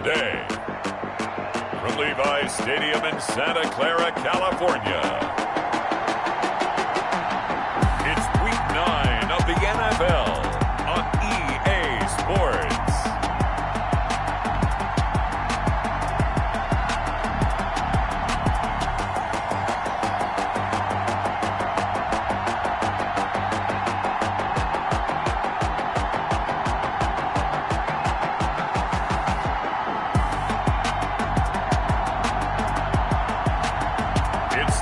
today. From Levi's Stadium in Santa Clara, California, it's Week 9 of the NFL on EA Sports.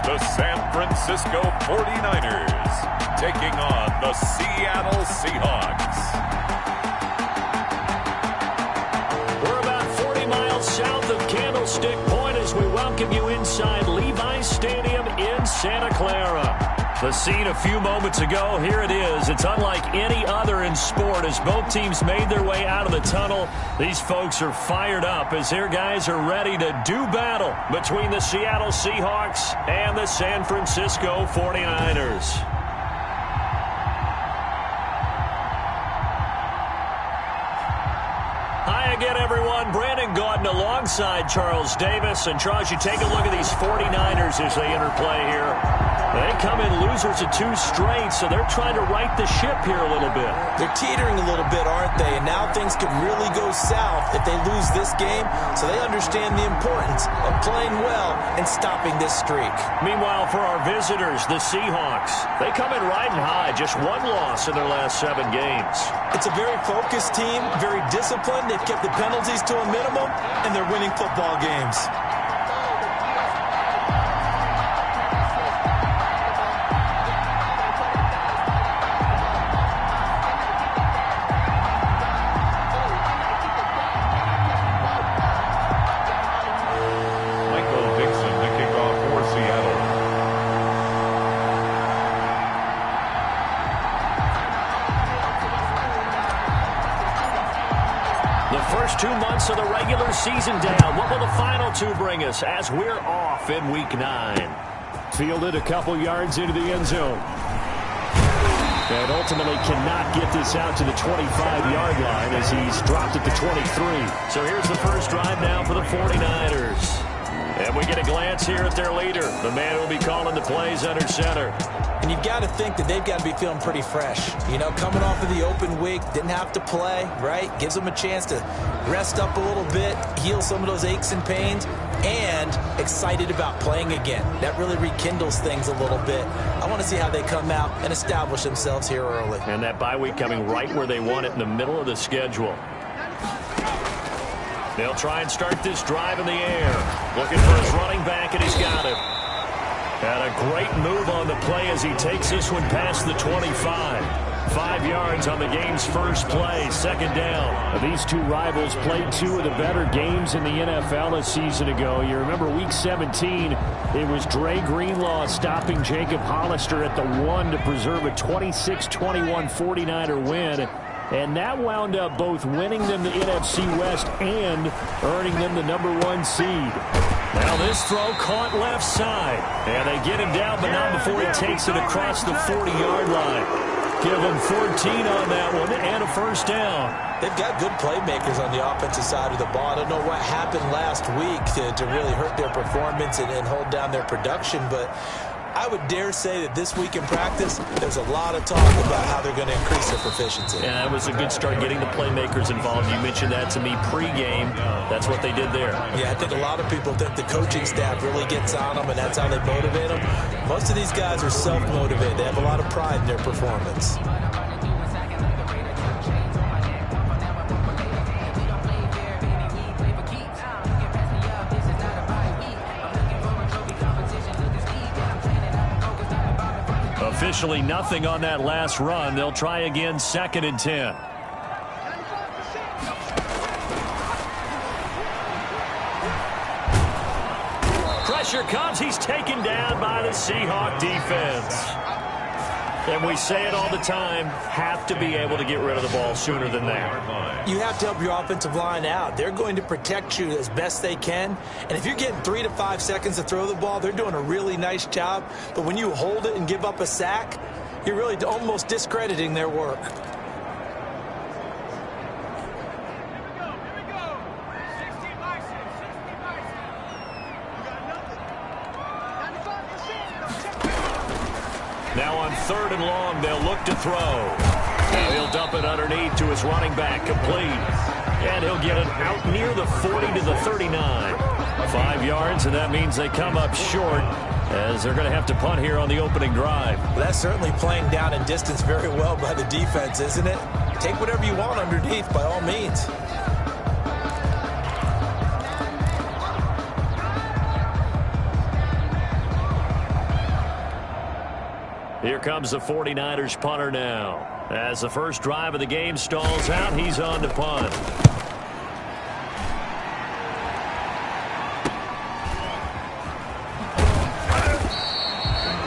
The San Francisco 49ers taking on the Seattle Seahawks. We're about 40 miles south of Candlestick Point as we welcome you inside Levi's Stadium in Santa Clara. The scene a few moments ago, here it is. It's unlike any other in sport as both teams made their way out of the tunnel. These folks are fired up as their guys are ready to do battle between the Seattle Seahawks and the San Francisco 49ers. Hi again, everyone. Brandon Gaudin alongside Charles Davis. And Charles, you take a look at these 49ers as they interplay here. They come in losers of 2 straight, so they're trying to right the ship here a little bit. They're teetering a little bit, aren't they? And now things could really go south if they lose this game, so they understand the importance of playing well and stopping this streak. Meanwhile, for our visitors, the Seahawks, they come in riding high, just 1 loss in their last 7 games. It's a very focused team, very disciplined. They've kept the penalties to a minimum, and they're winning football games. First 2 months of the regular season down. What will the final 2 bring us as we're off in Week 9? Fielded a couple yards into the end zone. And ultimately cannot get this out to the 25-yard line as he's dropped at the 23. So here's the first drive now for the 49ers. And we get a glance here at their leader, the man who will be calling the plays under center. And you've got to think that they've got to be feeling pretty fresh. You know, coming off of the open week, didn't have to play, right? Gives them a chance to rest up a little bit, heal some of those aches and pains, and excited about playing again. That really rekindles things a little bit. I want to see how they come out and establish themselves here early. And that bye week coming right where they want it in the middle of the schedule. They'll try and start this drive in the air. Looking for his running back, and he's got it. And a great move on the play as he takes this one past the 25. 5 yards on the game's first play, second down. These 2 rivals played 2 of the better games in the NFL a season ago. You remember Week 17, it was Dre Greenlaw stopping Jacob Hollister at the 1 to preserve a 26-21 49er win. And that wound up both winning them the NFC West and earning them the #1 seed. Now this throw caught left side. And they get him down, but not before he takes it across the 40-yard line. Give him 14 on that one and a first down. They've got good playmakers on the offensive side of the ball. I don't know what happened last week to really hurt their performance and hold down their production, but I would dare say that this week in practice, there's a lot of talk about how they're going to increase their proficiency. And that was a good start getting the playmakers involved. You mentioned that to me pregame. That's what they did there. Yeah, I think a lot of people think the coaching staff really gets on them, and that's how they motivate them. Most of these guys are self-motivated. They have a lot of pride in their performance. Officially nothing on that last run. They'll try again, 2nd and 10. Pressure comes. He's taken down by the Seahawk defense. And we say it all the time, have to be able to get rid of the ball sooner than that. You have to help your offensive line out. They're going to protect you as best they can. And if you're getting 3 to 5 seconds to throw the ball, they're doing a really nice job. But when you hold it and give up a sack, you're really almost discrediting their work. 3rd and long. They'll look to throw. Now he'll dump it underneath to his running back, complete. And he'll get it out near the 40 to the 39. 5 yards, and that means they come up short as they're going to have to punt here on the opening drive. Well, that's certainly playing down in distance very well by the defense, isn't it? Take whatever you want underneath, by all means. Here comes the 49ers punter now. As the first drive of the game stalls out, he's on to punt.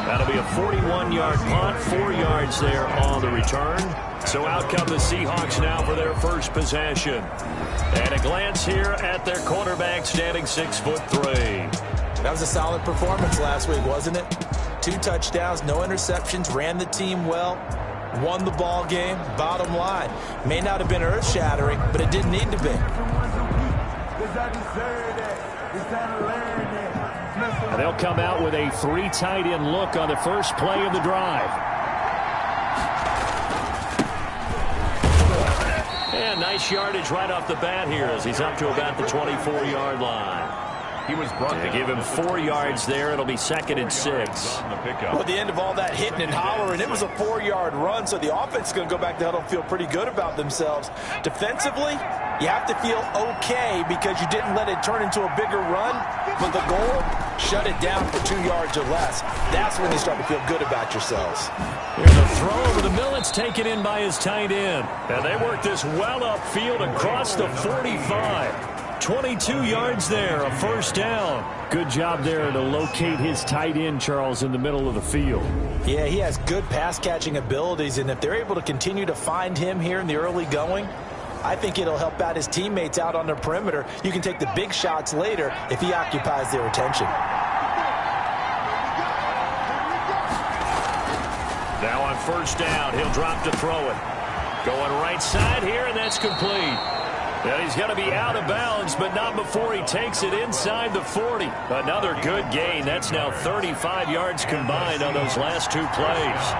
That'll be a 41-yard punt, 4 yards there on the return. So out come the Seahawks now for their first possession. And a glance here at their quarterback standing 6'3". That was a solid performance last week, wasn't it? 2 touchdowns, no interceptions, ran the team well, won the ball game. Bottom line, may not have been earth-shattering, but it didn't need to be. And they'll come out with a 3 tight end look on the first play of the drive. And nice yardage right off the bat here as he's up to about the 24-yard line. He was brought to give him 4 yards there. It'll be 2nd and 6. Well, at the end of all that hitting and hollering, it was a 4-yard run, so the offense is going to go back to huddle and feel pretty good about themselves. Defensively, you have to feel okay because you didn't let it turn into a bigger run, but the goal, shut it down for 2 yards or less. That's when you start to feel good about yourselves. Here's a throw over the middle. It's taken in by his tight end. And they work this well upfield across the 45. 22 yards there, a first down. Good job there to locate his tight end, Charles, in the middle of the field. Yeah, he has good pass-catching abilities, and if they're able to continue to find him here in the early going, I think it'll help out his teammates out on the perimeter. You can take the big shots later if he occupies their attention. Now on first down, he'll drop to throw it. Going right side here, and that's complete. And he's going to be out of bounds, but not before he takes it inside the 40. Another good gain. That's now 35 yards combined on those last 2 plays.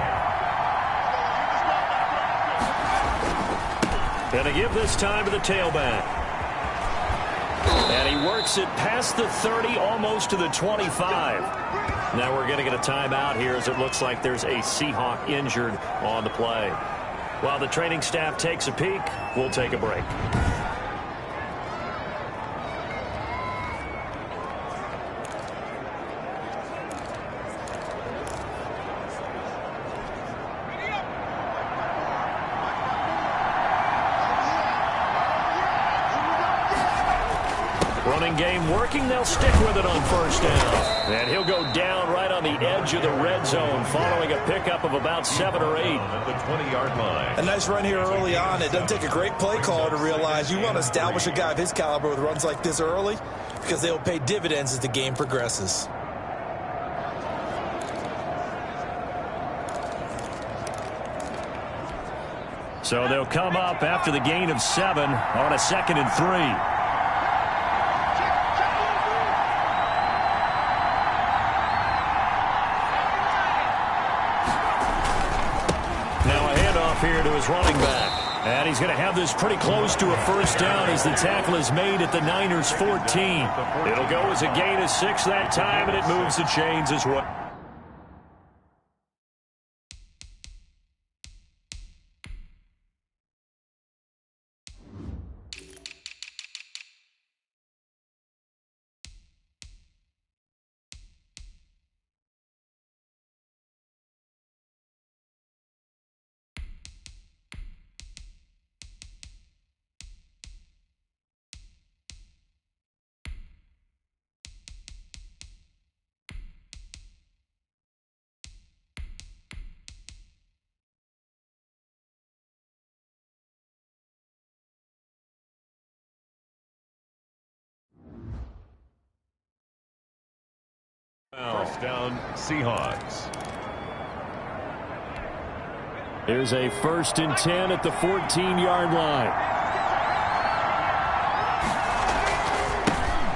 And to give this time to the tailback. And he works it past the 30, almost to the 25. Now we're going to get a timeout here as it looks like there's a Seahawk injured on the play. While the training staff takes a peek, we'll take a break. Running game working. They'll stick with it on first down. And he'll go down right on the edge of the red zone following a pickup of about 7 or 8. At the 20-yard line. A nice run here early on. It doesn't take a great play caller to realize you want to establish a guy of his caliber with runs like this early because they'll pay dividends as the game progresses. So they'll come up after the gain of 7 on a 2nd and 3. Here to his running back. And he's going to have this pretty close to a first down as the tackle is made at the Niners' 14. It'll go as a gain of 6 that time, and it moves the chains as well. First down, Seahawks. Here's a 1st and 10 at the 14-yard line.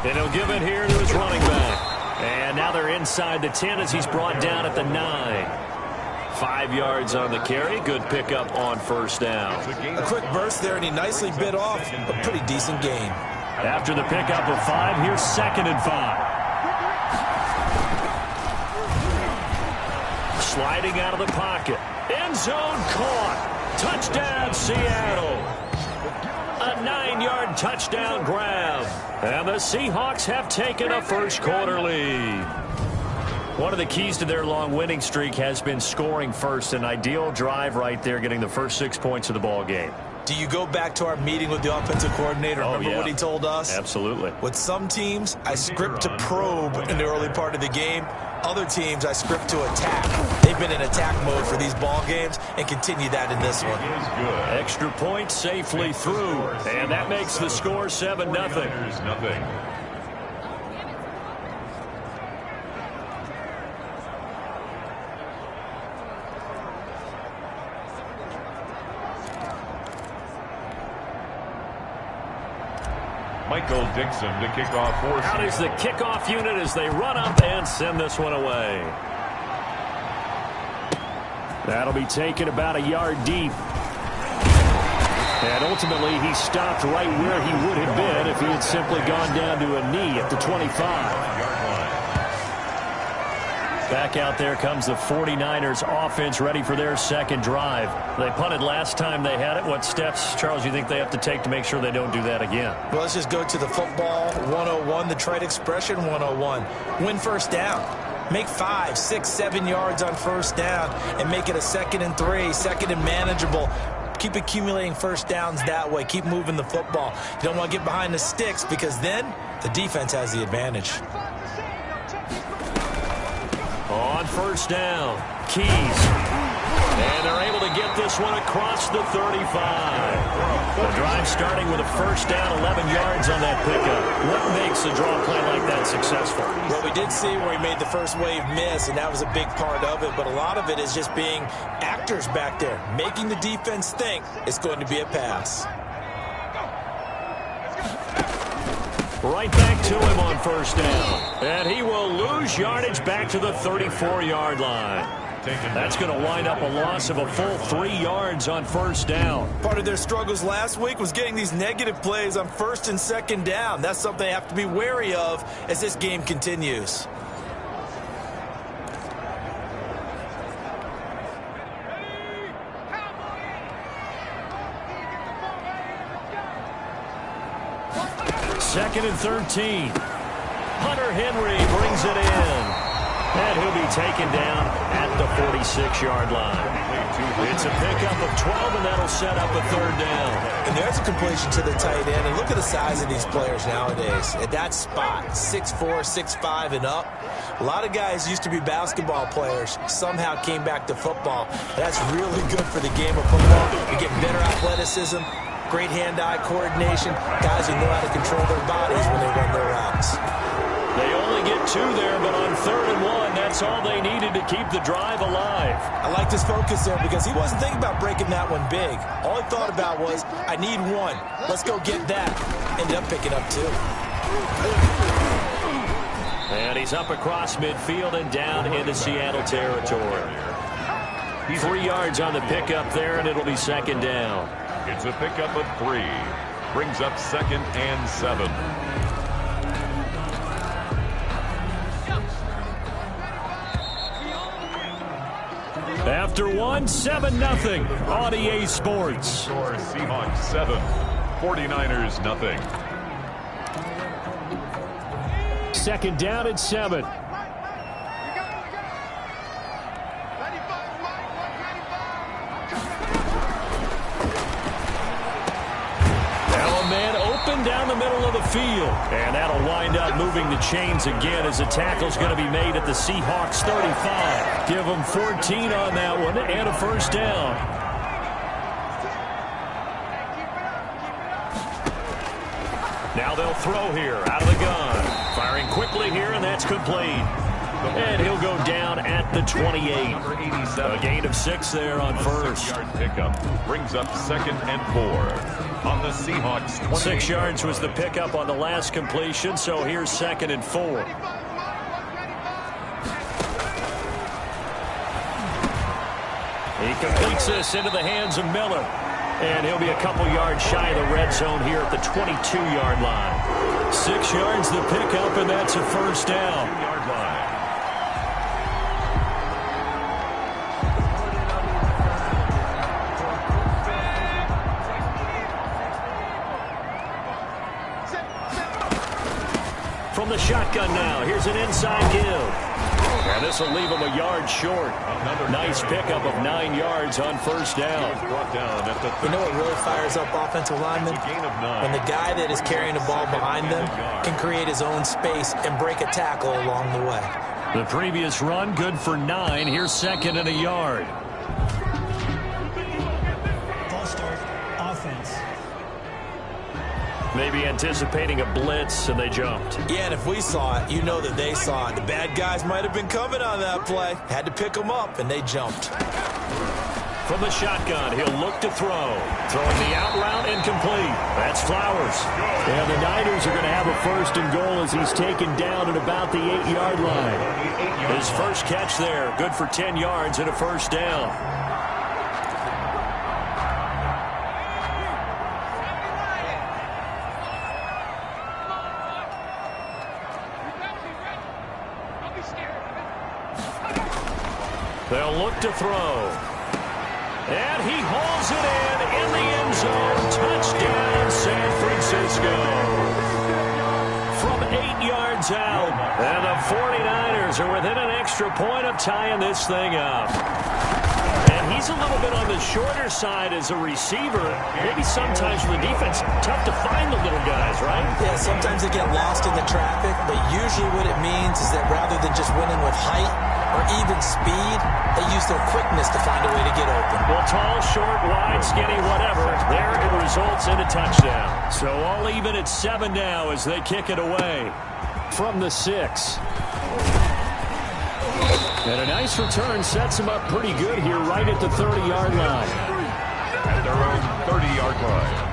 And he'll give it here to his running back. And now they're inside the 10 as he's brought down at the 9. 5 yards on the carry. Good pickup on first down. A quick burst there, and he nicely bit off a pretty decent gain. After the pickup of 5, here's 2nd and 5. Sliding out of the pocket. End zone caught. Touchdown, Seattle. A 9-yard touchdown grab. And the Seahawks have taken a first-quarter lead. One of the keys to their long winning streak has been scoring first. An ideal drive right there, getting the first 6 points of the ball game. Do you go back to our meeting with the offensive coordinator? Remember what he told us? Absolutely. With some teams, I script to probe in the early part of the game. Other teams, I script to attack. They've been in attack mode for these ball games and continue that in this one. Extra point safely through. And that makes the score 7-0. Michael Dixon to kick off for Out is the kickoff unit as they run up and send this one away. That'll be taken about a yard deep. And ultimately, he stopped right where he would have been if he had simply gone down to a knee at the 25. Back out there comes the 49ers offense ready for their second drive. They punted last time they had it. What steps, Charles, you think they have to take to make sure they don't do that again? Well, let's just go to the football 101, the trite expression 101. Win first down. Make 5, 6, 7 yards on first down and make it a 2nd and 3, 2nd and manageable. Keep accumulating first downs that way. Keep moving the football. You don't want to get behind the sticks because then the defense has the advantage. On first down, Keys. And they're able to get this one across the 35. The drive starting with a first down, 11 yards on that pickup. What makes a draw play like that successful? Well, we did see where he made the first wave miss, and that was a big part of it. But a lot of it is just being actors back there, making the defense think it's going to be a pass. Right back to him on first down. And he will lose yardage back to the 34-yard line. That's going to wind up a loss of a full 3 yards on first down. Part of their struggles last week was getting these negative plays on first and second down. That's something they have to be wary of as this game continues. Second and 13. Hunter Henry brings it in. And he'll be taken down at the 46-yard line. It's a pickup of 12, and that'll set up a third down. And there's a completion to the tight end. And look at the size of these players nowadays. At that spot, 6'4", 6'5", and up. A lot of guys used to be basketball players. Somehow came back to football. That's really good for the game of football. You get better athleticism, great hand-eye coordination. Guys who know how to control their bodies when they run their routes. They only get 2 there, but on 3rd and 1, that's all they needed to keep the drive alive. I like his focus there because he wasn't thinking about breaking that one big. All he thought about was, I need 1. Let's go get that. Ended up picking up 2. And he's up across midfield and down into Seattle territory. 3 yards on the pickup there, and it'll be second down. It's a pickup of 3. Brings up 2nd and 7. After 1, 7-0 on EA Sports. Seahawks 7, 49ers 0. Second down at 7. Down the middle of the field. And that'll wind up moving the chains again as the tackle's going to be made at the Seahawks 35. Give them 14 on that one and a first down. Now they'll throw here out of the gun. Firing quickly here, and that's complete. And he'll go down at the 28. A gain of 6 there on first. 6-yard pickup brings up 2nd and 4. On the Seahawks 20. 6 yards was the pickup on the last completion, so here's 2nd and 4. completes this into the hands of Miller. And he'll be a couple yards shy of the red zone here at the 22-yard line. 6 yards the pickup, and that's a first down. 2-yard line. From the shotgun now, here's an inside give. And this will leave him a yard short. Nice pickup of 9 yards on first down. You know what really fires up offensive linemen? When the guy that is carrying the ball behind them can create his own space and break a tackle along the way. The previous run, good for 9. Here's second and a yard. Ball start, offense. Maybe anticipating a blitz, and they jumped. Yeah, and if we saw it, you know that they saw it. The bad guys might have been coming on that play. Had to pick them up, and they jumped. From the shotgun, he'll look to throw. Throwing the out route, incomplete. That's Flowers. And the Niners are going to have a first and goal as he's taken down at about the 8-yard line. His first catch there, good for 10 yards and a first down. They'll look to throw. And he hauls it in the end zone. Touchdown, San Francisco. From 8 yards out. And the 49ers are within an extra point of tying this thing up. And he's a little bit on the shorter side as a receiver. Maybe sometimes for the defense, tough to find the little guys, right? Yeah, sometimes they get lost in the traffic, but usually what it means is that rather than just winning with height or even speed, they use their quickness to find a way to get open. Well, tall, short, wide, skinny, whatever, there it results in a touchdown. So all even at 7 now as they kick it away from the 6. And a nice return sets them up pretty good here right at the 30-yard line. At their own 30-yard line.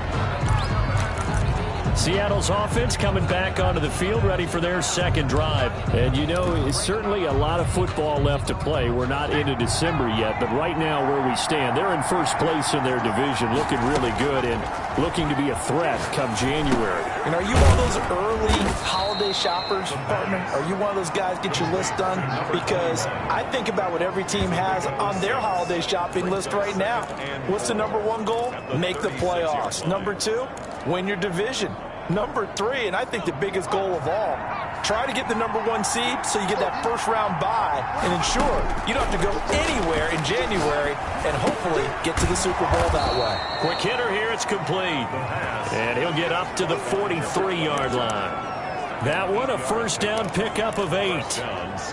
Seattle's offense coming back onto the field, ready for their second drive. And, you know, it's certainly a lot of football left to play. We're not into December yet, but right now where we stand, they're in first place in their division, looking really good and looking to be a threat come January. And are you one of those early holiday shoppers, partner? Are you one of those guys get your list done? Because I think about what every team has on their holiday shopping list right now. What's the #1 goal? Make the playoffs. #2, win your division. #3, and I think the biggest goal of all, try to get the #1 seed so you get that first-round bye and ensure you don't have to go anywhere in January and hopefully get to the Super Bowl that way. Quick hitter here, it's complete. And he'll get up to the 43-yard line. That one, a first down pickup of 8.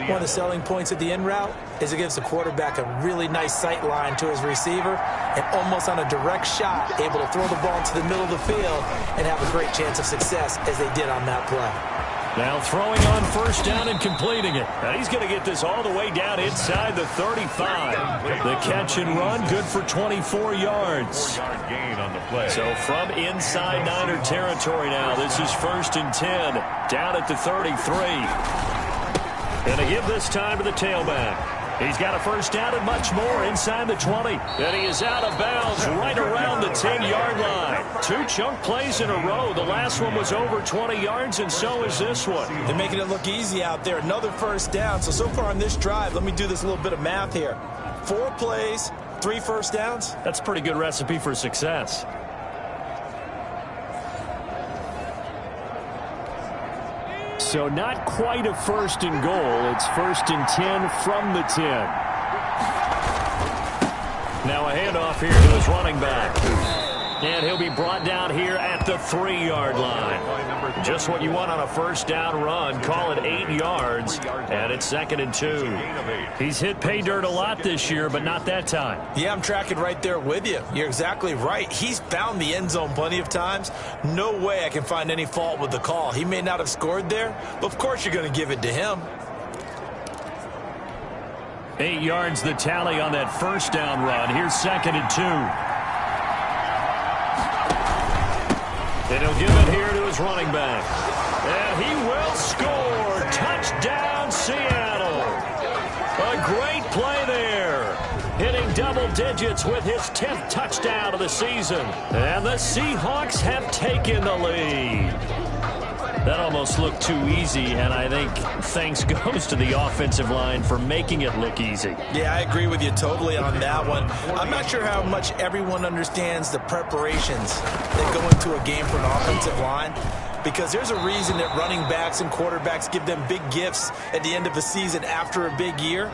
One of the selling points of the in route is it gives the quarterback a really nice sight line to his receiver and almost on a direct shot able to throw the ball to the middle of the field and have a great chance of success as they did on that play. Now throwing on first down and completing it. Now he's going to get this all the way down inside the 35. The catch and run, good for 24 yards. Gain on the play. So from inside Niner territory now, this is 1st and 10, down at the 33. And they give this time to the tailback. He's got a first down and much more inside the 20. And he is out of bounds right around the 10-yard line. 2 chunk plays in a row. The last one was over 20 yards, and so is this one. They're making it look easy out there. Another first down. So far on this drive, let me do this little bit of math here. 4 plays, 3 first downs. That's a pretty good recipe for success. So not quite a 1st and goal. It's 1st and 10 from the 10. Now a handoff here to his running back. And he'll be brought down here at the 3-yard line. Just what you want on a first down run. Call it 8 yards. And it's 2nd and 2. He's hit pay dirt a lot this year, but not that time. Yeah, I'm tracking right there with you. You're exactly right. He's found the end zone plenty of times. No way I can find any fault with the call. He may not have scored there, but of course you're going to give it to him. 8 yards the tally on that first down run. Here's 2nd and 2. And he'll give it here to his running back. And he will score. Touchdown, Seattle. A great play there. Hitting double digits with his 10th touchdown of the season. And the Seahawks have taken the lead. That almost looked too easy, and I think thanks goes to the offensive line for making it look easy. Yeah, I agree with you totally on that one. I'm not sure how much everyone understands the preparations that go into a game for an offensive line, because there's a reason that running backs and quarterbacks give them big gifts at the end of a season after a big year.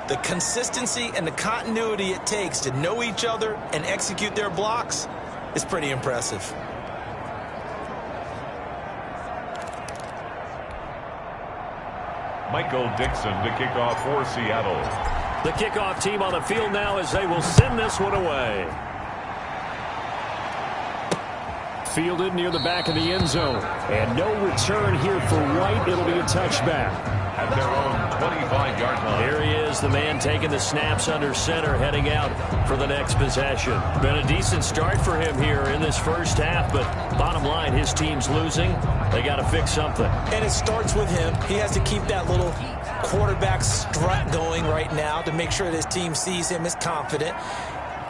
The consistency and the continuity it takes to know each other and execute their blocks is pretty impressive. Michael Dixon to kick off for Seattle. The kickoff team on the field now as they will send this one away. Fielded near the back of the end zone. And no return here for White. It'll be a touchback. At their own 25-yard line. Here he is, the man taking the snaps under center, heading out for the next possession. Been a decent start for him here in this first half, but bottom line, his team's losing. They got to fix something. And it starts with him. He has to keep that little quarterback strut going right now to make sure that his team sees him as confident.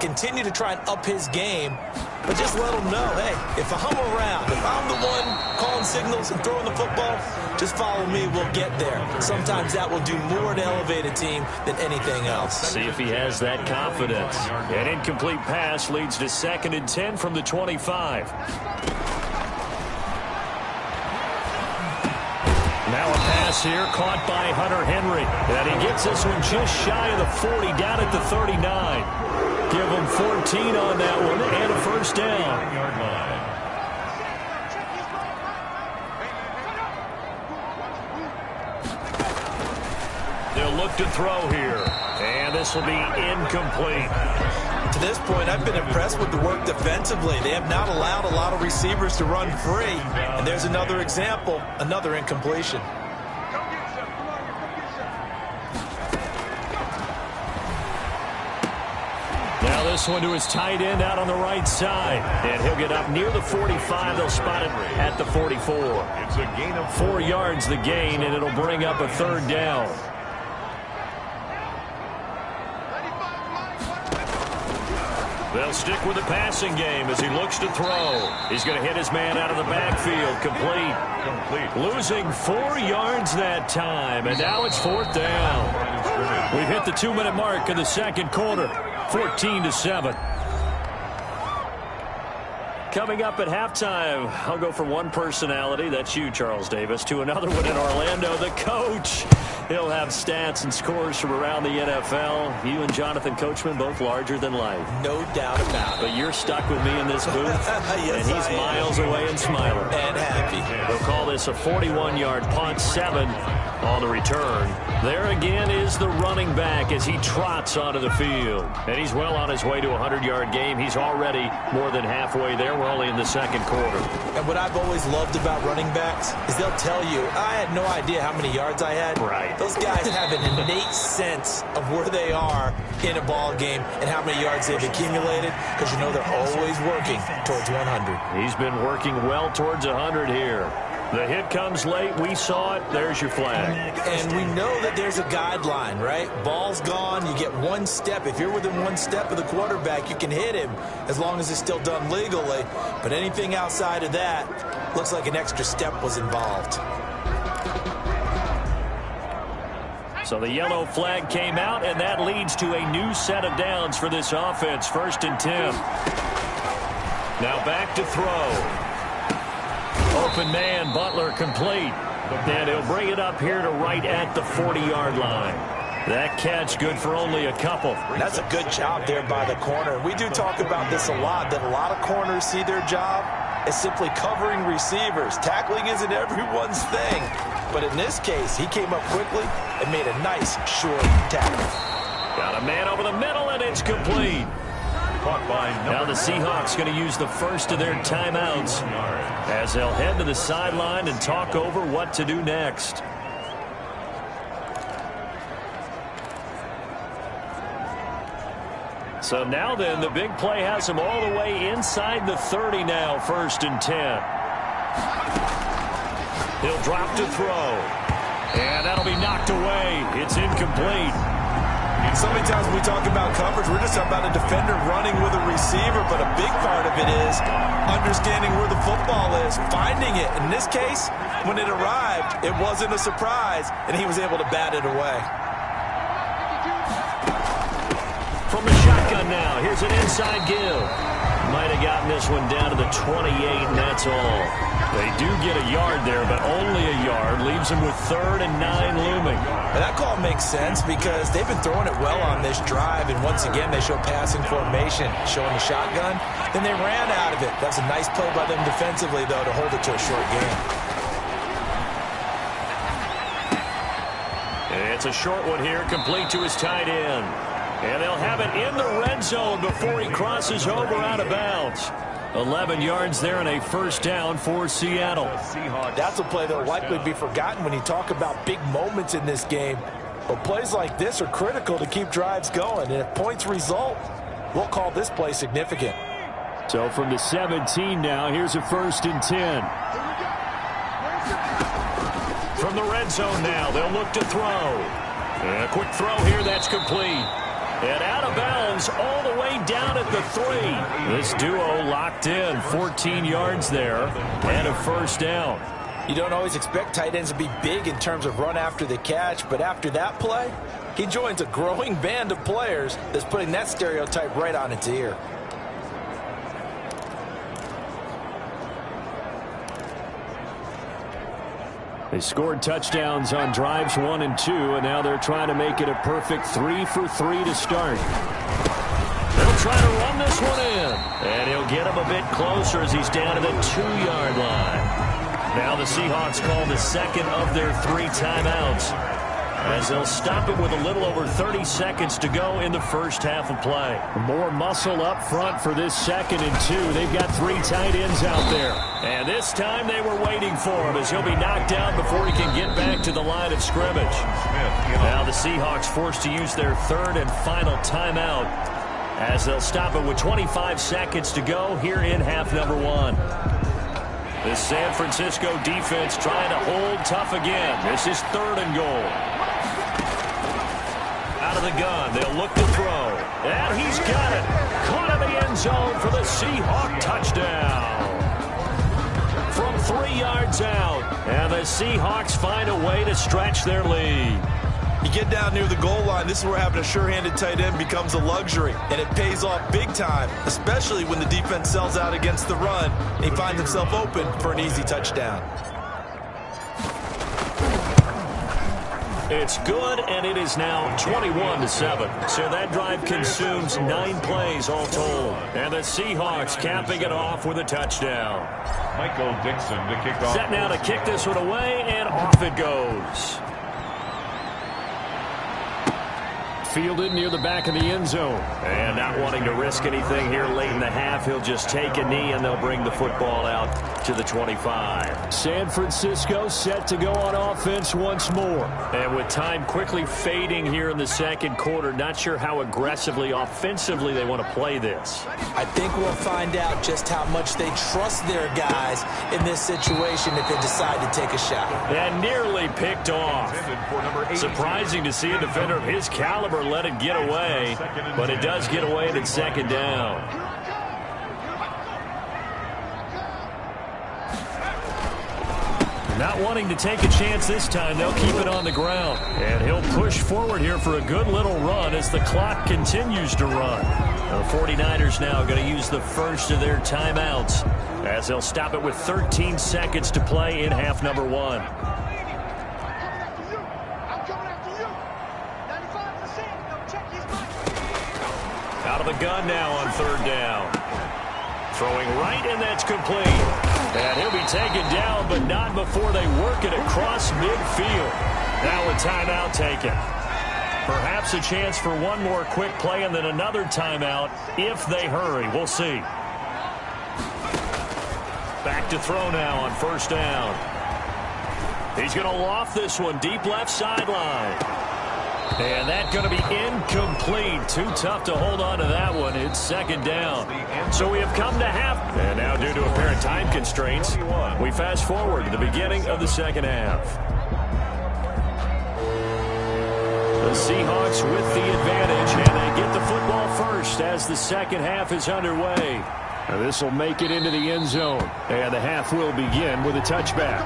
Continue to try and up his game, but just let him know, hey, if I'm around, if I'm the one calling signals and throwing the football, just follow me, we'll get there. Sometimes that will do more to elevate a team than anything else. See if he has that confidence. An incomplete pass leads to 2nd and 10 from the 25. Now a pass here caught by Hunter Henry. And he gets this one just shy of the 40, down at the 39. Give him 14 on that one and a first down. They'll look to throw here. And this will be incomplete. To this point, I've been impressed with the work defensively. They have not allowed a lot of receivers to run free. And there's another example, another incompletion. Now this one to his tight end out on the right side. And he'll get up near the 45. They'll spot it at the 44. It's a gain of 4 yards the gain, and it'll bring up a third down. They'll stick with the passing game as he looks to throw. He's going to hit his man out of the backfield. Complete. Losing 4 yards that time, and now it's 4th down. We've hit the 2-minute mark in the second quarter. 14-7. Coming up at halftime, I'll go from one personality, that's you, Charles Davis, to another one in Orlando, the coach. He'll have stats and scores from around the NFL. You and Jonathan Coachman, both larger than life. No doubt about it. But you're stuck with me in this booth, Yes, and he's miles away and smiling. And happy. They'll call this a 41-yard punt, 7 on the return. There again is the running back as he trots onto the field. And he's well on his way to a 100-yard game. He's already more than halfway there. We're only in the second quarter. And what I've always loved about running backs is they'll tell you, I had no idea how many yards I had. Right. Those guys have an innate sense of where they are in a ball game and how many yards they've accumulated, because you know they're always working towards 100. He's been working well towards 100 here. The hit comes late. We saw it. There's your flag. And we know that there's a guideline, right? Ball's gone. You get one step. If you're within one step of the quarterback, you can hit him as long as it's still done legally. But anything outside of that looks like an extra step was involved. So the yellow flag came out, and that leads to a new set of downs for this offense. 1st and 10. Now back to throw. Open man, Butler complete. And he'll bring it up here to right at the 40-yard line. That catch good for only a couple. That's a good job there by the corner. We do talk about this a lot, that a lot of corners see their job as simply covering receivers. Tackling isn't everyone's thing. But in this case, he came up quickly and made a nice, short tackle. Got a man over the middle, and it's complete. Now the Seahawks going to use the first of their timeouts as they'll head to the sideline and talk over what to do next. So now then, the big play has him all the way inside the 30 now, 1st and 10. He'll drop to throw. And that'll be knocked away. It's incomplete. So many times when we talk about coverage, we're just talking about a defender running with a receiver, but a big part of it is understanding where the football is, finding it. In this case, when it arrived, it wasn't a surprise, and he was able to bat it away. From the shotgun now, here's an inside give. Might have gotten this one down to the 28, and that's all. They do get a yard there, but only a yard. Leaves them with 3rd and 9 looming. And that call makes sense because they've been throwing it well on this drive, and once again they show passing formation, showing the shotgun. Then they ran out of it. That's a nice play by them defensively, though, to hold it to a short game. It's a short one here, complete to his tight end. And they'll have it in the red zone before he crosses over out of bounds. 11 yards there and a first down for Seattle. That's a play that will likely be forgotten when you talk about big moments in this game. But plays like this are critical to keep drives going. And if points result, we'll call this play significant. So from the 17 now, here's a 1st and 10. From the red zone now, they'll look to throw. And a quick throw here, that's complete. And out of bounds all the way down at the 3. This duo locked in, 14 yards there, and a first down. You don't always expect tight ends to be big in terms of run after the catch, but after that play, he joins a growing band of players that's putting that stereotype right on its ear. They scored touchdowns on drives 1 and 2, and now they're trying to make it a perfect 3 for 3 to start. They'll try to run this one in, and he'll get him a bit closer as he's down to the 2-yard line. Now the Seahawks call the second of their 3 timeouts, as they'll stop it with a little over 30 seconds to go in the first half of play. More muscle up front for this 2nd and 2. They've got 3 tight ends out there. And this time they were waiting for him as he'll be knocked down before he can get back to the line of scrimmage. Now the Seahawks forced to use their 3rd and final timeout as they'll stop it with 25 seconds to go here in half number 1. The San Francisco defense trying to hold tough again. This is 3rd and goal. Out of the gun, they'll look to throw. And he's got it. Caught in the end zone for the Seahawk touchdown. From 3 yards out. And the Seahawks find a way to stretch their lead. You get down near the goal line, this is where having a sure-handed tight end becomes a luxury. And it pays off big time, especially when the defense sells out against the run and he finds himself open for an easy touchdown. It's good, and it is now 21-7. So that drive consumes 9 plays all told. And the Seahawks capping it off with a touchdown. Michael Dixon to kick off. Set now to kick this one away, and off it goes. Fielded near the back of the end zone. And not wanting to risk anything here late in the half, he'll just take a knee, and they'll bring the football out to the 25. San Francisco set to go on offense once more. And with time quickly fading here in the 2nd quarter, not sure how aggressively, offensively they want to play this. I think we'll find out just how much they trust their guys in this situation if they decide to take a shot. And nearly picked off. Surprising to see a defender of his caliber let it get away, but it does get away and it's 2nd down. Not wanting to take a chance this time, they'll keep it on the ground. And he'll push forward here for a good little run as the clock continues to run. The 49ers now going to use the first of their timeouts as they'll stop it with 13 seconds to play in half number 1. Out of the gun now on 3rd down. Throwing right, and that's complete. And he'll be taken down, but not before they work it across midfield. Now a timeout taken. Perhaps a chance for one more quick play and then another timeout if they hurry. We'll see. Back to throw now on 1st down. He's going to loft this one deep left sideline. And that's going to be incomplete. Too tough to hold on to that one. It's 2nd down. So we have come to half. And now due to apparent time constraints, we fast forward to the beginning of the 2nd half. The Seahawks with the advantage, and they get the football first as the second half is underway. This will make it into the end zone, and the half will begin with a touchback.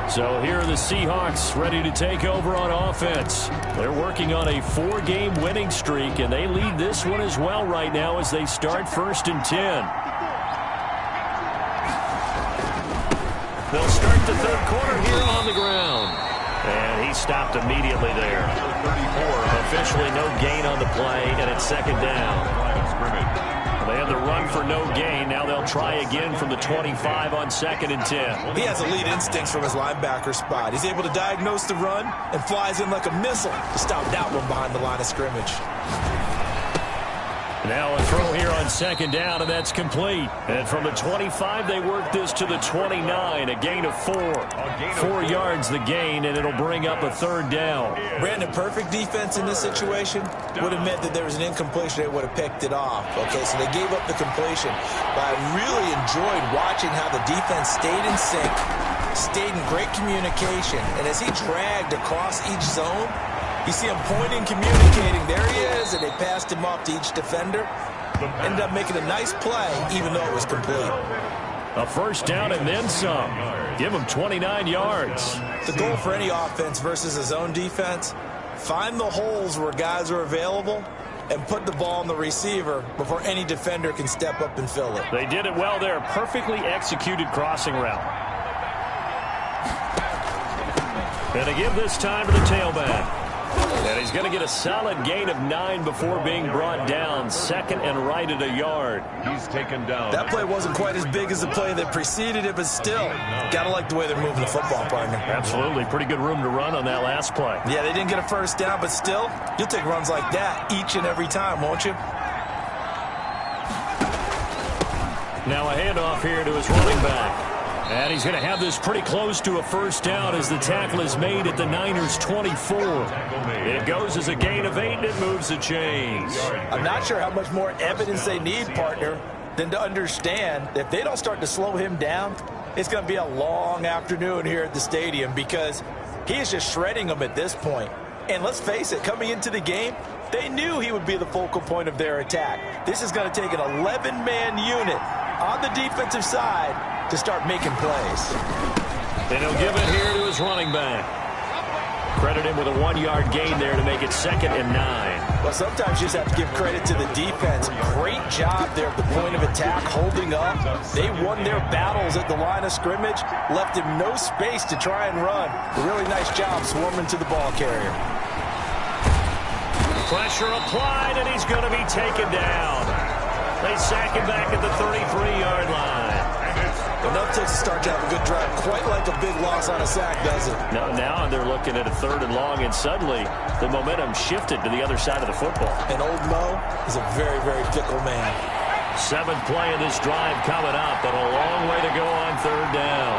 So here are the Seahawks ready to take over on offense. They're working on a 4-game winning streak, and they lead this one as well right now as they start 1st and 10. They'll start the third quarter here on the ground. And he stopped immediately there. 34. Officially no gain on the play, and it's second down. They had the run for no gain. Now they'll try again from the 25 on 2nd and 10. He has elite instincts from his linebacker spot. He's able to diagnose the run and flies in like a missile to stop that one behind the line of scrimmage. Now a throw here on 2nd down, and that's complete. And from the 25, they work this to the 29, a gain of 4. 4 yards the gain, and it'll bring up a 3rd down. Brandon, perfect defense in this situation would have meant that there was an incompletion. They would have picked it off. Okay, so they gave up the completion. But I really enjoyed watching how the defense stayed in sync, stayed in great communication. And as he dragged across each zone, you see him pointing, communicating. There he is, and they passed him off to each defender. Ended up making a nice play, even though it was complete. A 1st down and then some. Give him 29 yards. The goal for any offense versus a zone defense, find the holes where guys are available and put the ball on the receiver before any defender can step up and fill it. They did it well there. Perfectly executed crossing route. And to give this time to the tailback. And he's going to get a solid gain of 9 before being brought down. 2nd and right at a yard. He's taken down. That play wasn't quite as big as the play that preceded it, but still, got to like the way they're moving the football, partner. Absolutely. Pretty good room to run on that last play. Yeah, they didn't get a 1st down, but still, you'll take runs like that each and every time, won't you? Now a handoff here to his running back. And he's going to have this pretty close to a 1st down as the tackle is made at the Niners' 24. It goes as a gain of 8, and it moves the chains. I'm not sure how much more evidence they need, partner, than to understand that if they don't start to slow him down, it's going to be a long afternoon here at the stadium because he is just shredding them at this point. And let's face it, coming into the game, they knew he would be the focal point of their attack. This is going to take an 11-man unit on the defensive side to start making plays. And he'll give it here to his running back. Credit him with a 1-yard gain there to make it 2nd and 9. Well, sometimes you just have to give credit to the defense. Great job there at the point of attack, holding up. They won their battles at the line of scrimmage, left him no space to try and run. A really nice job swarming to the ball carrier. Pressure applied, and he's going to be taken down. They sack him back at the 33-yard line. Enough to start to have a good drive. Quite like a big loss on a sack, does it? Now they're looking at a 3rd and long, and suddenly the momentum shifted to the other side of the football. And old Mo is a very, very fickle man. 7th play of this drive coming up, but a long way to go on 3rd down.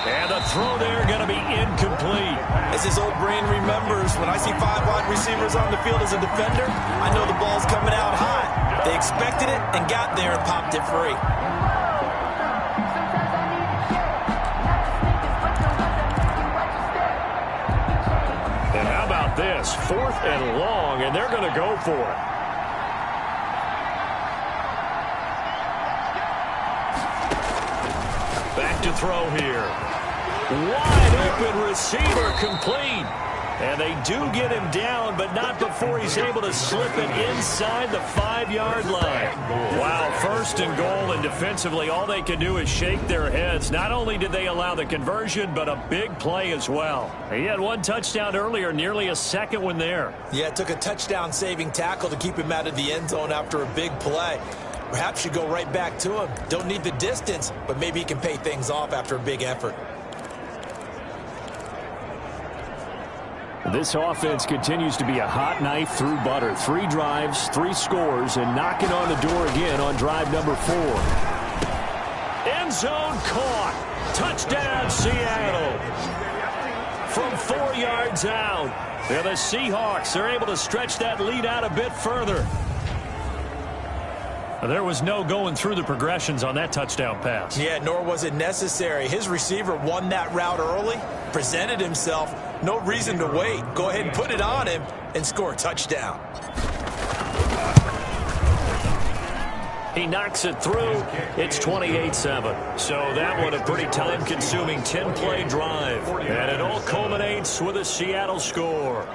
And the throw there going to be incomplete. As his old brain remembers, when I see 5 wide receivers on the field as a defender, I know the ball's coming out high. They expected it and got there and popped it free. And how about this? 4th and long, and they're going to go for it. Back to throw here. Wide open receiver complete. And they do get him down, but not before he's able to slip it inside the 5-yard line. Wow, 1st and goal, and defensively all they can do is shake their heads. Not only did they allow the conversion, but a big play as well. He had 1 touchdown earlier, nearly a 2nd one there. Yeah, it took a touchdown-saving tackle to keep him out of the end zone after a big play. Perhaps you go right back to him. Don't need the distance, but maybe he can pay things off after a big effort. This offense continues to be a hot knife through butter. 3 drives, 3 scores, and knocking on the door again on drive number 4. End zone caught. Touchdown, Seattle. From 4 yards out. And the Seahawks are able to stretch that lead out a bit further. There was no going through the progressions on that touchdown pass. Yeah, nor was it necessary. His receiver won that route early, presented himself. No reason to wait. Go ahead and put it on him and score a touchdown. He knocks it through. It's 28-7. So that one a pretty time-consuming 10-play drive. And it all culminates with a Seattle score.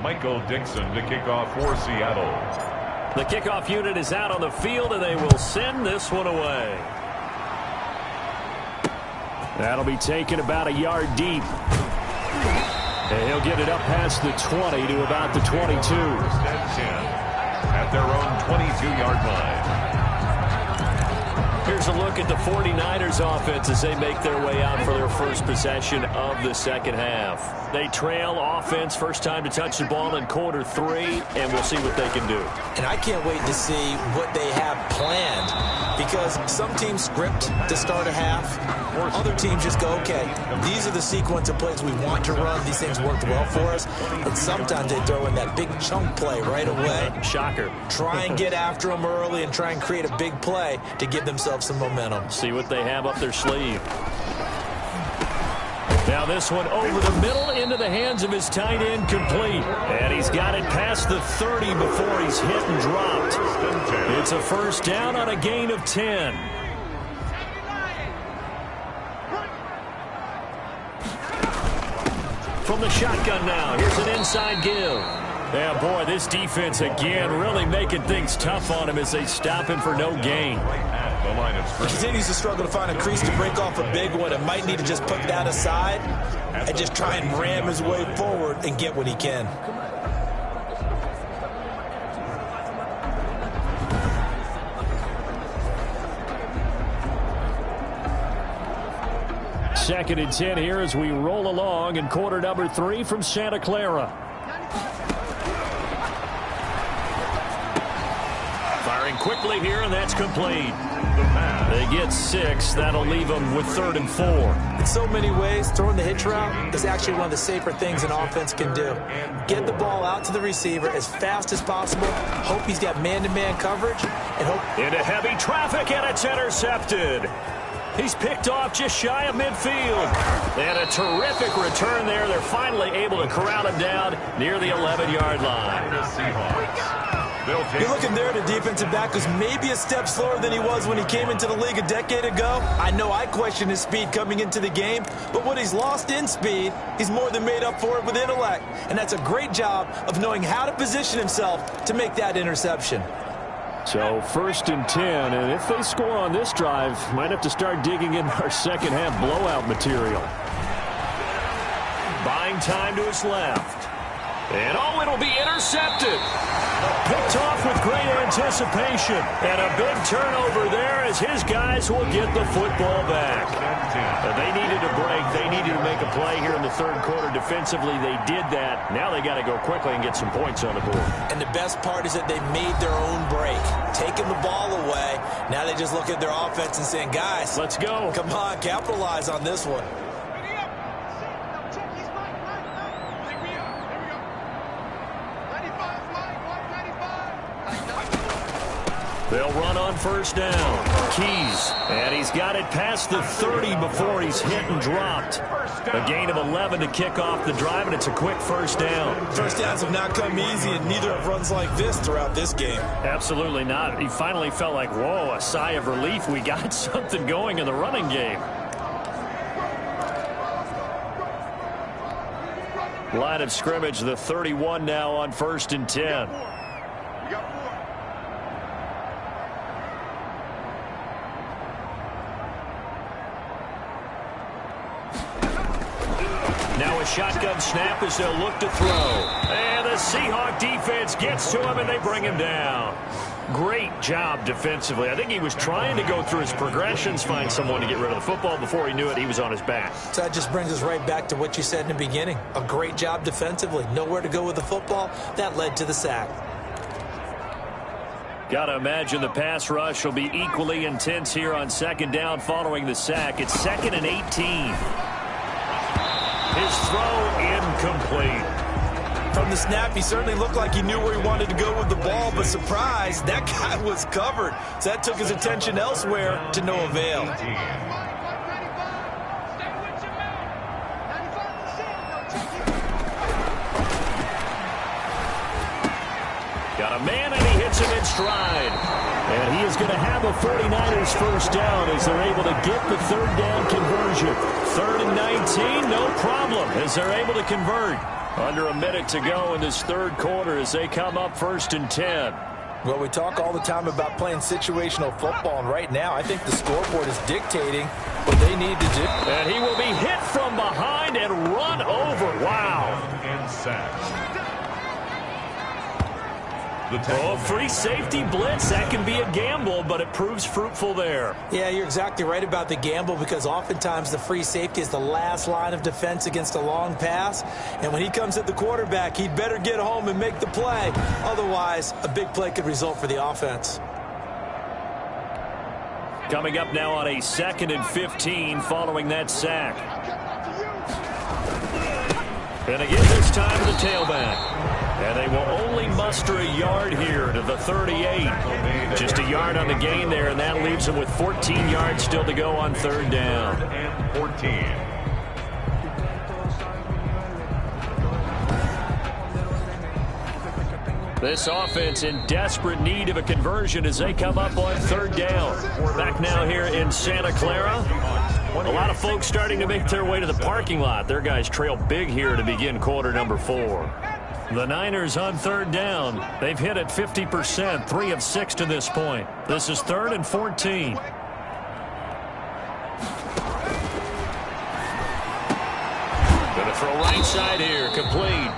Michael Dixon to kick off for Seattle. The kickoff unit is out on the field, and they will send this one away. That'll be taken about a yard deep. And he'll get it up past the 20 to about the 22. At their own 22-yard line. Here's a look at the 49ers offense as they make their way out for their first possession of the second half. They trail offense first time to touch the ball in quarter 3, and we'll see what they can do. And I can't wait to see what they have planned, because some teams script to start a half. Other teams just go, okay, these are the sequence of plays we want to run. These things worked well for us. And sometimes they throw in that big chunk play right away. Shocker. Try and get after them early and try and create a big play to give themselves some momentum. See what they have up their sleeve. Now this one over the middle into the hands of his tight end, complete. And he's got it past the 30 before he's hit and dropped. It's a first down on a gain of 10. From the shotgun now, here's an inside give. Yeah, boy, this defense again really making things tough on him as they stop him for no gain. He continues to struggle to find a crease to break off a big one and might need to just put that aside and just try and ram his way forward and get what he can. Second and 10 here as we roll along in quarter number 3 from Santa Clara. Firing quickly here, and that's complete. They get 6. That'll leave them with 3rd and 4. In so many ways, throwing the hitch route is actually one of the safer things an offense can do. Get the ball out to the receiver as fast as possible. Hope he's got man-to-man coverage. And hope into heavy traffic, and it's intercepted. He's picked off just shy of midfield. And a terrific return there. They're finally able to corral him down near the 11-yard line. You're looking there at a defensive back who's maybe a step slower than he was when he came into the league a decade ago. I know I questioned his speed coming into the game, but what he's lost in speed, he's more than made up for it with intellect. And that's a great job of knowing how to position himself to make that interception. So 1st and 10, and if they score on this drive, might have to start digging in our second half blowout material. Buying time to his left. And oh, it'll be intercepted. Picked off with great anticipation. And a big turnover there as his guys will get the football back. They needed a break. They needed to make a play here in the 3rd quarter. Defensively, they did that. Now they got to go quickly and get some points on the board. And the best part is that they made their own break. Taking the ball away. Now they just look at their offense and saying, guys, let's go. Come on, capitalize on this one. They'll run on 1st down. Keys. And he's got it past the 30 before he's hit and dropped. A gain of 11 to kick off the drive, and it's a quick 1st down. First downs have not come easy, and neither have runs like this throughout this game. Absolutely not. He finally felt like, whoa, a sigh of relief. We got something going in the running game. Line of scrimmage, the 31 now on 1st and 10. Now a shotgun snap as they'll look to throw. And the Seahawk defense gets to him, and they bring him down. Great job defensively. I think he was trying to go through his progressions, find someone to get rid of the football. Before he knew it, he was on his back. So that just brings us right back to what you said in the beginning. A great job defensively. Nowhere to go with the football. That led to the sack. Got to imagine the pass rush will be equally intense here on 2nd down following the sack. It's 2nd and 18. His throw incomplete. from the snap, he certainly looked like he knew where he wanted to go with the ball, but surprise, that guy was covered. So that took his attention elsewhere to no avail. Got a man, and he hits him in stride. And he is going to have a 49ers first down as they're able to get the third down conversion. 3rd and 19, no problem, as they're able to convert. Under a minute to go in this third quarter as they come up 1st and 10. Well, we talk all the time about playing situational football, and right now I think the scoreboard is dictating what they need to do. And he will be hit from behind and run over. Wow. And sacked. Oh, free safety blitz. That can be a gamble, but it proves fruitful there. Yeah, you're exactly right about the gamble, because oftentimes the free safety is the last line of defense against a long pass. And when he comes at the quarterback, he'd better get home and make the play. Otherwise, a big play could result for the offense. Coming up now on a 2nd and 15 following that sack. And again this time to the tailback. And they will only muster a yard here to the 38. Just a yard on the gain there, and that leaves them with 14 yards still to go on 3rd down. And 14. This offense in desperate need of a conversion as they come up on 3rd down. Back now here in Santa Clara. A lot of folks starting to make their way to the parking lot. Their guys trail big here to begin quarter number 4. The Niners on 3rd down. They've hit it 50%, 3 of 6 to this point. This is 3rd and 14. Going to throw right side here, complete.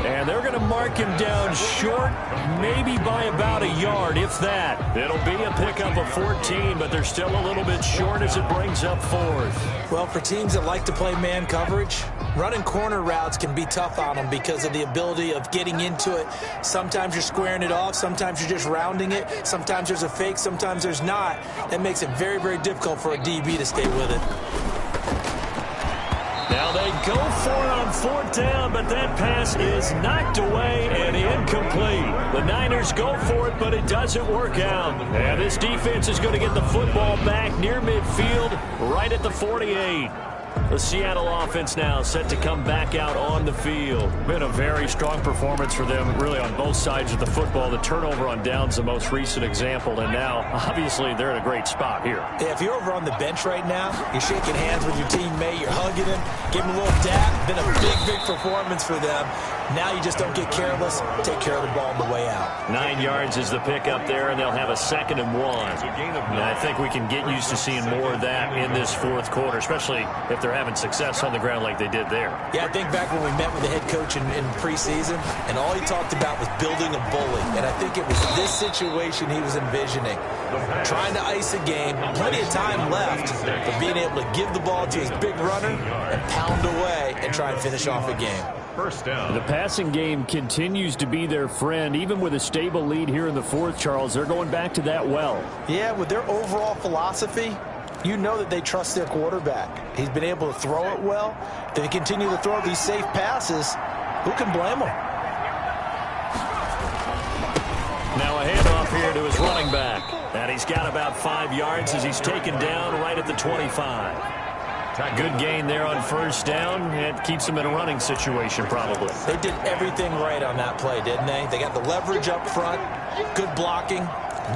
And they're going to mark him down short, maybe by about a yard, if that. It'll be a pickup of 14, but they're still a little bit short as it brings up 4th. Well, for teams that like to play man coverage, running corner routes can be tough on them because of the ability of getting into it. Sometimes you're squaring it off. Sometimes you're just rounding it. Sometimes there's a fake. Sometimes there's not. That makes it very, very difficult for a DB to stay with it. Now they go for it on 4th down, but that pass is knocked away and incomplete. The Niners go for it, but it doesn't work out. And this defense is going to get the football back near midfield, right at the 48. The Seattle offense now set to come back out on the field. Been a very strong performance for them, really, on both sides of the football. The turnover on downs, the most recent example, and now, obviously, they're in a great spot here. Yeah, if you're over on the bench right now, you're shaking hands with your teammate, you're hugging him, give him a little dap. Been a big, big performance for them. Now you just don't get careless. Take care of the ball on the way out. 9 yards is the pickup there, and they'll have a 2nd and 1. And I think we can get used to seeing more of that in this 4th quarter, especially if they're having success on the ground like they did there. Yeah, I think back when we met with the head coach in preseason, and all he talked about was building a bully. And I think it was this situation he was envisioning. Trying to ice a game, plenty of time left, but being able to give the ball to his big runner and pound away and try and finish off a game. First down. The passing game continues to be their friend. Even with a stable lead here in the 4th, Charles, they're going back to that well. Yeah, with their overall philosophy, you know that they trust their quarterback. He's been able to throw it well. If they continue to throw these safe passes, who can blame them? Now a handoff here to his running back. And he's got about 5 yards as he's taken down right at the 25. Good gain there on 1st down. It keeps them in a running situation probably. They did everything right on that play, didn't they? They got the leverage up front, good blocking,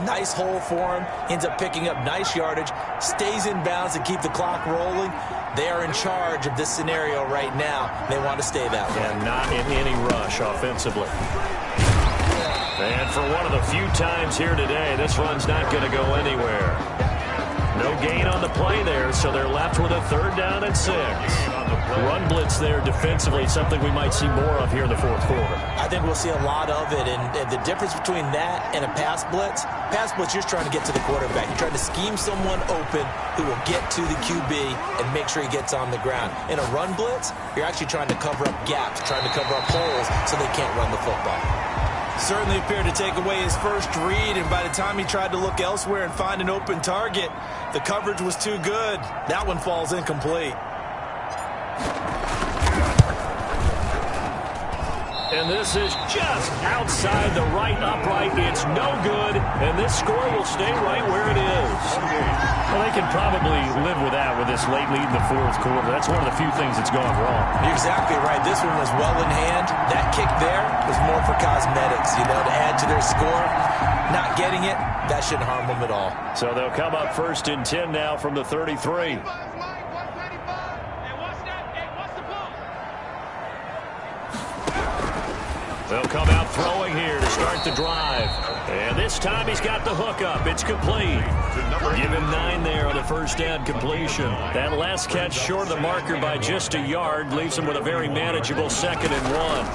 nice hole for him, ends up picking up nice yardage, stays in bounds to keep the clock rolling. They are in charge of this scenario right now. They want to stay that way. And not in any rush offensively. And for one of the few times here today, this run's not going to go anywhere. No gain on the play there, so they're left with a 3rd down and 6. Run blitz there defensively, something we might see more of here in the 4th quarter. I think we'll see a lot of it, and the difference between that and a pass blitz, you're just trying to get to the quarterback. You're trying to scheme someone open who will get to the QB and make sure he gets on the ground. In a run blitz, you're actually trying to cover up gaps, trying to cover up holes so they can't run the football. Certainly appeared to take away his first read, and by the time he tried to look elsewhere and find an open target, the coverage was too good. That one falls incomplete. And this is just outside the right upright. It's no good, and this score will stay right where it is. Well, they can probably live with that with this late lead in the fourth quarter. That's one of the few things that's gone wrong. You're exactly right. This one was well in hand. That kick there was more for cosmetics, to add to their score. Not getting it, that shouldn't harm them at all. So they'll come up 1st and 10 now from the 33. They'll come out throwing here to start the drive. And this time he's got the hook up. It's complete. Give him 9 there on the first down completion. That last catch short of the marker by just a yard leaves him with a very manageable 2nd and 1.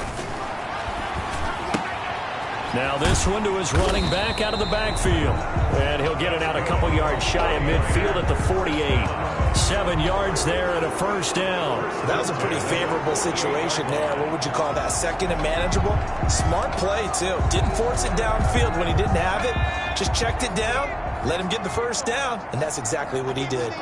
Now this one to his running back out of the backfield. And he'll get it out a couple yards shy of midfield at the 48. 7 yards there and a first down. That was a pretty favorable situation there. What would you call that? 2nd and manageable? Smart play, too. Didn't force it downfield when he didn't have it. Just checked it down, let him get the first down, and that's exactly what he did.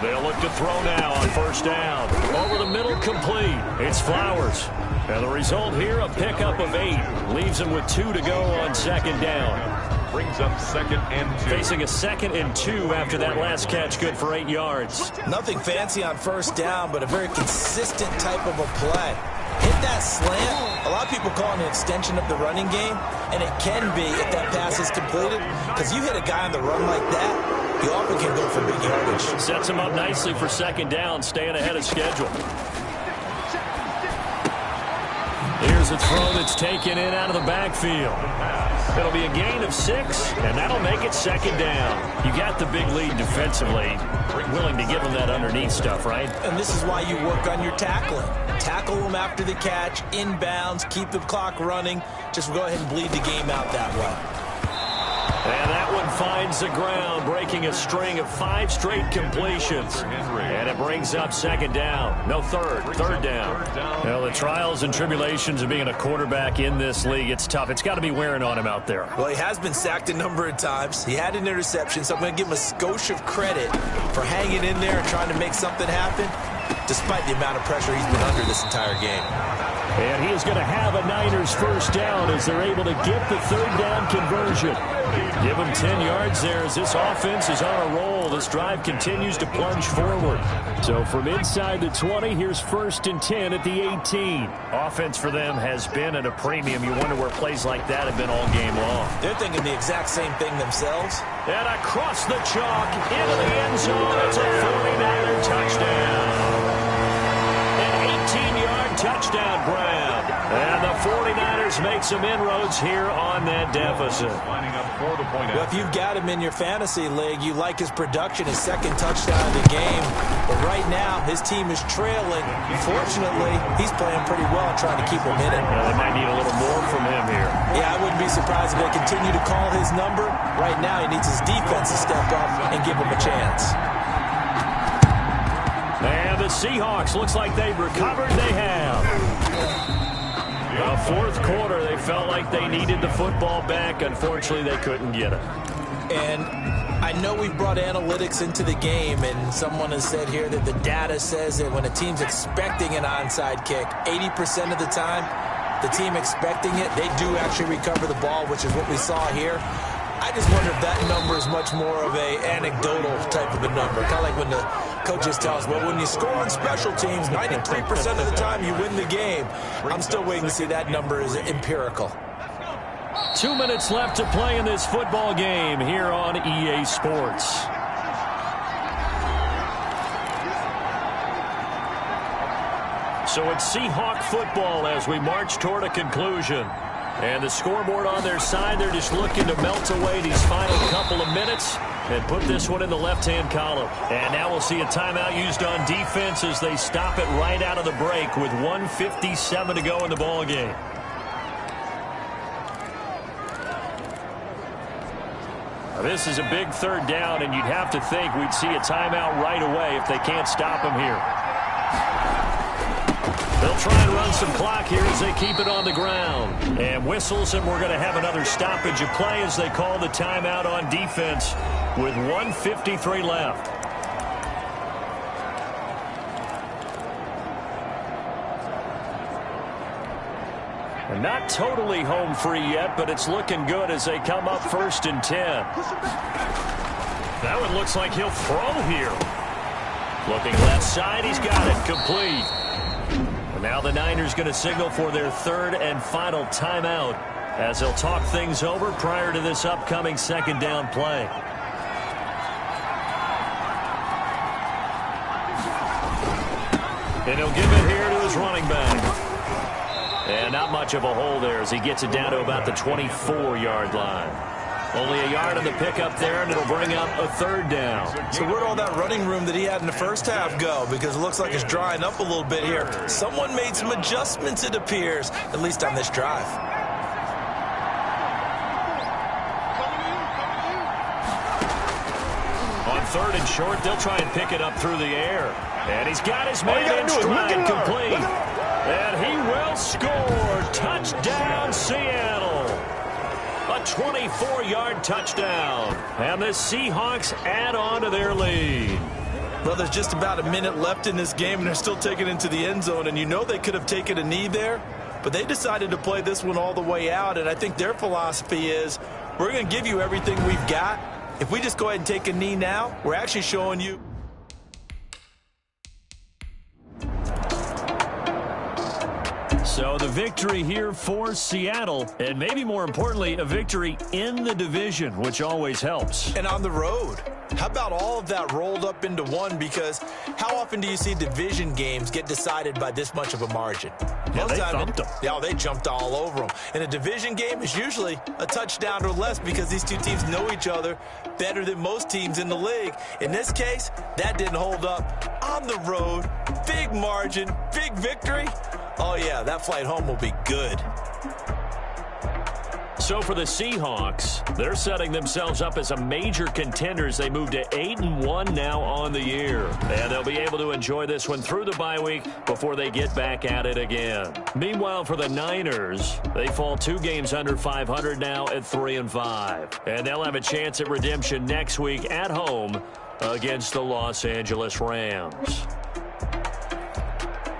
They'll look to throw now on first down. Over the middle, complete. It's Flowers. And the result here, a pickup of 8. Leaves him with 2 to go on 2nd down. Brings up 2nd and 2. Facing a 2nd and 2 after that last catch, good for 8 yards. Nothing fancy on first down, but a very consistent type of a play. Hit that slant. A lot of people call it an extension of the running game, and it can be if that pass is completed, because you hit a guy on the run like that, you often can go for big yardage. Sets him up nicely for 2nd down, staying ahead of schedule. Here's a throw that's taken in out of the backfield. It'll be a gain of 6, and that'll make it 2nd down. You got the big lead defensively. Willing to give them that underneath stuff, right? And this is why you work on your tackling. Tackle them after the catch, inbounds, keep the clock running. Just go ahead and bleed the game out that way. And that one finds the ground, breaking a string of 5 straight completions. And it brings up 2nd down. No, third down. Well, the trials and tribulations of being a quarterback in this league, it's tough. It's got to be wearing on him out there. Well, he has been sacked a number of times. He had an interception, so I'm going to give him a skosh of credit for hanging in there and trying to make something happen, despite the amount of pressure he's been under this entire game. And he is going to have a Niners first down as they're able to get the 3rd down conversion. Give him 10 yards there as this offense is on a roll. This drive continues to plunge forward. So from inside the 20, here's 1st and 10 at the 18. Offense for them has been at a premium. You wonder where plays like that have been all game long. They're thinking the exact same thing themselves. And across the chalk into the end zone. It's a 49er touchdown. An 18-yard touchdown grab. And the 49ers make some inroads here on that deficit. Well, if you've got him in your fantasy league, you like his production, his 2nd touchdown of the game. But right now, his team is trailing. Fortunately, he's playing pretty well and trying to keep him in it. Well, they might need a little more from him here. Yeah, I wouldn't be surprised if they continue to call his number. Right now, he needs his defense to step up and give him a chance. And the Seahawks, looks like they've recovered. They have. The 4th quarter, they felt like they needed the football back. Unfortunately, they couldn't get it. And I know we've brought analytics into the game, and someone has said here that the data says that when a team's expecting an onside kick, 80% of the time, the team expecting it, they do actually recover the ball, which is what we saw here. I just wonder if that number is much more of a anecdotal type of a number. Kind of like when the coaches tell us, well, when you score on special teams, 93% of the time you win the game. I'm still waiting to see that number is empirical. 2 minutes left to play in this football game here on EA Sports. So it's Seahawk football as we march toward a conclusion. And the scoreboard on their side, they're just looking to melt away these final couple of minutes and put this one in the left-hand column. And now we'll see a timeout used on defense as they stop it right out of the break with 1:57 to go in the ball game. Now, this is a big 3rd down, and you'd have to think we'd see a timeout right away if they can't stop him here. They'll try and run some clock here as they keep it on the ground. And whistles, and we're going to have another stoppage of play as they call the timeout on defense with 1:53 left. And not totally home free yet, but it's looking good as they come up 1st and 10. That one looks like he'll throw here. Looking left side, he's got it. Complete. And now the Niners going to signal for their 3rd and final timeout as they'll talk things over prior to this upcoming 2nd down play. And he'll give it here to his running back. And not much of a hole there as he gets it down to about the 24-yard line. Only a yard on the pickup there, and it'll bring up a 3rd down. So where'd all that running room that he had in the first half go? Because it looks like it's drying up a little bit here. Someone made some adjustments, it appears, at least on this drive. On 3rd and short, they'll try and pick it up through the air. And he's got his man in stride, complete. And he will score. Touchdown, Seattle. A 24-yard touchdown. And the Seahawks add on to their lead. Well, there's just about a minute left in this game, and they're still taking it into the end zone. And you know they could have taken a knee there, but they decided to play this one all the way out. And I think their philosophy is, we're going to give you everything we've got. If we just go ahead and take a knee now, we're actually showing you. So the victory here for Seattle, and maybe more importantly, a victory in the division, which always helps. And on the road. How about all of that rolled up into one? Because how often do you see division games get decided by this much of a margin? Yeah, they thumped them. Yeah, they jumped all over them. And a division game is usually a touchdown or less because these two teams know each other better than most teams in the league. In this case, that didn't hold up. On the road, big margin, big victory. Oh, yeah, that flight home will be good. So for the Seahawks, they're setting themselves up as a major contender as they move to 8-1 now on the year. And they'll be able to enjoy this one through the bye week before they get back at it again. Meanwhile, for the Niners, they fall 2 games under 500 now at 3-5. And they'll have a chance at redemption next week at home against the Los Angeles Rams.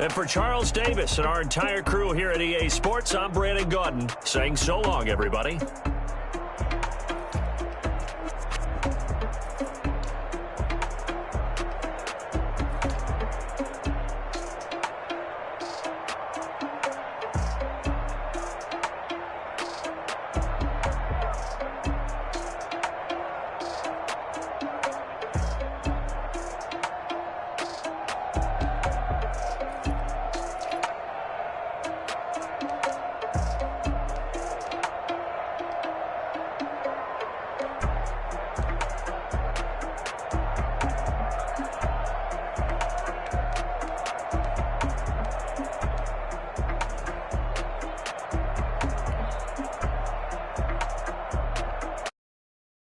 And for Charles Davis and our entire crew here at EA Sports, I'm Brandon Gaudin saying so long, everybody.